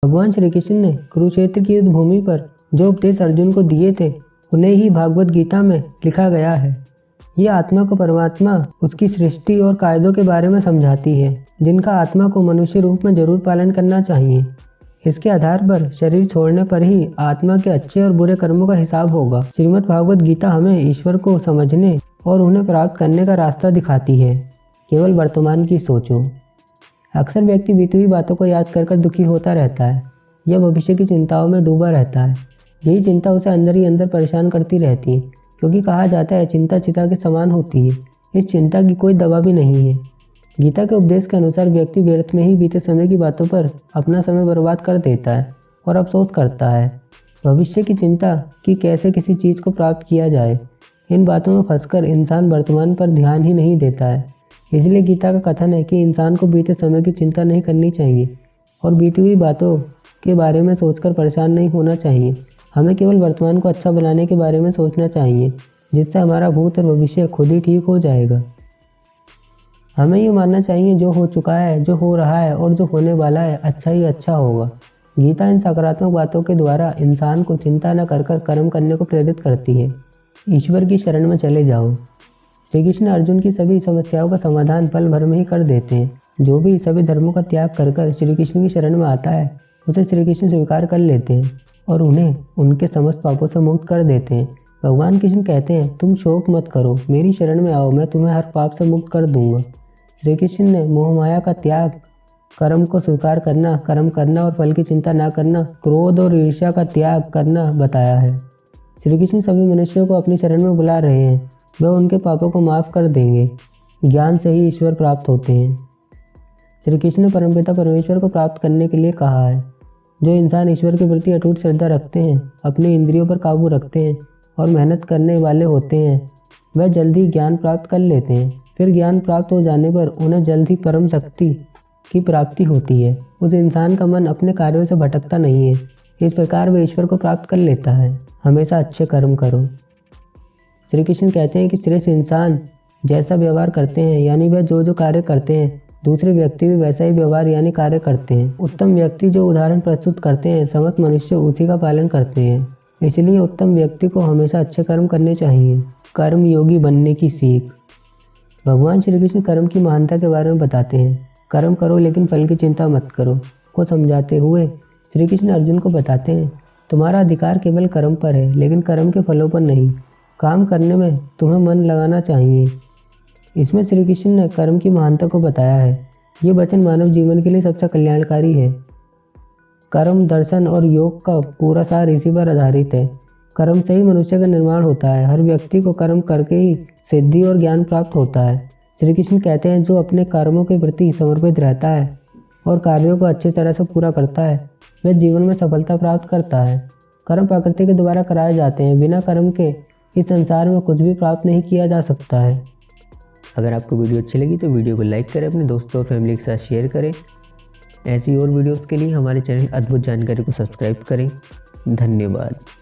भगवान श्री कृष्ण ने कुरुक्षेत्र की युद्ध भूमि पर जो उपदेश अर्जुन को दिए थे उन्हें ही भागवत गीता में लिखा गया है। ये आत्मा को परमात्मा उसकी सृष्टि और कायदों के बारे में समझाती है, जिनका आत्मा को मनुष्य रूप में जरूर पालन करना चाहिए। इसके आधार पर शरीर छोड़ने पर ही आत्मा के अच्छे और बुरे कर्मों का हिसाब होगा। श्रीमद् भागवत गीता हमें ईश्वर को समझने और उन्हें प्राप्त करने का रास्ता दिखाती है। केवल वर्तमान की सोचो। अक्सर व्यक्ति बीती हुई बातों को याद कर दुखी होता रहता है या भविष्य की चिंताओं में डूबा रहता है। यही चिंता उसे अंदर ही अंदर परेशान करती रहती है, क्योंकि कहा जाता है चिंता चिता के समान होती है। इस चिंता की कोई दवा भी नहीं है। गीता के उपदेश के अनुसार व्यक्ति व्यर्थ में ही बीते समय की बातों पर अपना समय बर्बाद कर देता है और अफसोस करता है। भविष्य की चिंता कि कैसे किसी चीज़ को प्राप्त किया जाए, इन बातों में फंसकर इंसान वर्तमान पर ध्यान ही नहीं देता है। इसलिए गीता का कथन है कि इंसान को बीते समय की चिंता नहीं करनी चाहिए और बीती हुई बातों के बारे में सोचकर परेशान नहीं होना चाहिए। हमें केवल वर्तमान को अच्छा बनाने के बारे में सोचना चाहिए, जिससे हमारा भूत और भविष्य खुद ही ठीक हो जाएगा। हमें ये मानना चाहिए जो हो चुका है, जो हो रहा है और जो होने वाला है अच्छा ही अच्छा होगा। गीता इन सकारात्मक बातों के द्वारा इंसान को चिंता न कर कर्म करने को प्रेरित करती है। ईश्वर की शरण में चले जाओ। श्री कृष्ण अर्जुन की सभी समस्याओं का समाधान पल भर में ही कर देते हैं। जो भी सभी धर्मों का त्याग कर श्री कृष्ण की शरण में आता है उसे श्री कृष्ण स्वीकार कर लेते हैं और उन्हें उनके समस्त पापों से मुक्त कर देते हैं। भगवान कृष्ण कहते हैं, तुम शोक मत करो, मेरी शरण में आओ, मैं तुम्हें हर पाप से मुक्त कर दूंगा। श्री कृष्ण ने मोह माया का त्याग, कर्म को स्वीकार करना, कर्म करना और फल की चिंता न करना, क्रोध और ईर्ष्या का त्याग करना बताया है। श्री कृष्ण सभी मनुष्यों को अपनी शरण में बुला रहे हैं। वह उनके पापों को माफ़ कर देंगे। ज्ञान से ही ईश्वर प्राप्त होते हैं। श्री कृष्ण ने परमपिता परमेश्वर को प्राप्त करने के लिए कहा है। जो इंसान ईश्वर के प्रति अटूट श्रद्धा रखते हैं, अपनी इंद्रियों पर काबू रखते हैं और मेहनत करने वाले होते हैं, वह जल्दी ज्ञान प्राप्त कर लेते हैं। फिर ज्ञान प्राप्त हो जाने पर उन्हें जल्द ही परम शक्ति की प्राप्ति होती है। उस इंसान का मन अपने कार्यों से भटकता नहीं है। इस प्रकार वह ईश्वर को प्राप्त कर लेता है। हमेशा अच्छे कर्म करो। श्री कृष्ण कहते हैं कि श्रेष्ठ इंसान जैसा व्यवहार करते हैं, यानी वह जो कार्य करते हैं, दूसरे व्यक्ति भी वैसा ही व्यवहार यानी कार्य करते हैं। उत्तम व्यक्ति जो उदाहरण प्रस्तुत करते हैं, समस्त मनुष्य उसी का पालन करते हैं। इसलिए उत्तम व्यक्ति को हमेशा अच्छे कर्म करने चाहिए। कर्म योगी बनने की सीख। भगवान श्री कृष्ण कर्म की महानता के बारे में बताते हैं। कर्म करो लेकिन फल की चिंता मत करो को समझाते हुए श्री कृष्ण अर्जुन को बताते हैं, तुम्हारा अधिकार केवल कर्म पर है, लेकिन कर्म के फलों पर नहीं। काम करने में तुम्हें मन लगाना चाहिए। इसमें श्री कृष्ण ने कर्म की महानता को बताया है। ये वचन मानव जीवन के लिए सबसे कल्याणकारी है। कर्म, दर्शन और योग का पूरा सार इसी पर आधारित है। कर्म से ही मनुष्य का निर्माण होता है। हर व्यक्ति को कर्म करके ही सिद्धि और ज्ञान प्राप्त होता है। श्री कृष्ण कहते हैं, जो अपने कर्मों के प्रति समर्पित रहता है और कार्यों को अच्छी तरह से पूरा करता है, वह जीवन में सफलता प्राप्त करता है। कर्म प्रकृति के द्वारा कराए जाते हैं। बिना कर्म के इस संसार में कुछ भी प्राप्त नहीं किया जा सकता है। अगर आपको वीडियो अच्छी लगी तो वीडियो को लाइक करें, अपने दोस्तों और फैमिली के साथ शेयर करें। ऐसी और वीडियोस के लिए हमारे चैनल अद्भुत जानकारी को सब्सक्राइब करें। धन्यवाद।